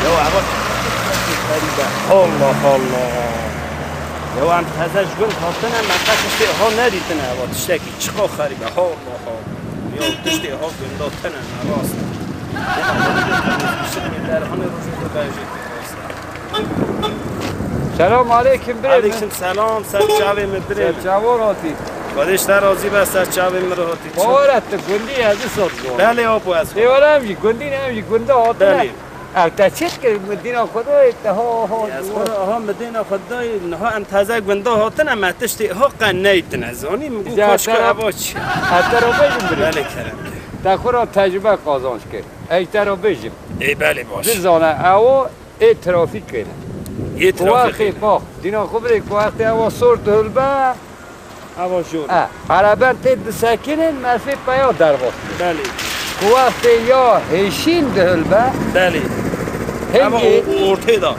يا عباد الله الله يا عم تهزج قلت هاتنا ما قاش ها ندیتنا عباد تشتكي چقا خريبه الله يا تشتي ها بنداتنا راست سلام علیکم بریم. علیکم سلام سر چاوی مبریم. سر چاو راتی. خودش در راضی به سر چاوی مراتی. باورت گندی از سال جوان. بله آبو از. دیوارم جی گندی نمی گنده آت نه. بله. البته چیت که مدینا خدای ها از خدا مدینا خدای نه انتظار گنده هاتن متشتی ها قنیت نزانی میگو کاش که عواچ. حتی رو بجیم بریم. بله کرم. تخورا تجربه قازانش که. ایتر رو بجیم. ای بله باش. بزانه او ای ترافیک کنه. یه ترافیک. باخ دینا خوب ری که وقتی هوا سرد هلبه هوا جور. عربان تید ساکنن مرفی پیا در وقت. بله. که وقتی یا هشین دهلبه. بله. هوا اورته دا.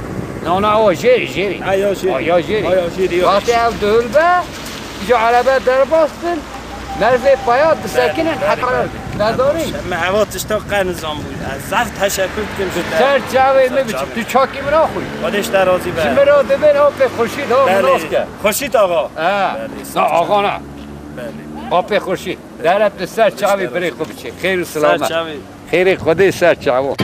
نه او جیری. آیا جیری. وقتی او دهلبه جو عربان در باستن مرفی پیا ساکنن حتی نداری. ما هوا تشتا قنزام بود. از زفت تشکر کنم. سر جوی میبچی تو چاکی مرا خوی. خودش در راضی به. مرا دبیر ها به خورشید ها مناس کرد. خورشید آقا. نه آقا نه. بله. آب خورشید. درت سر چاوی بری خوب چی. خیر و سلامت. سر چاوی. خیر خودی سر چاو.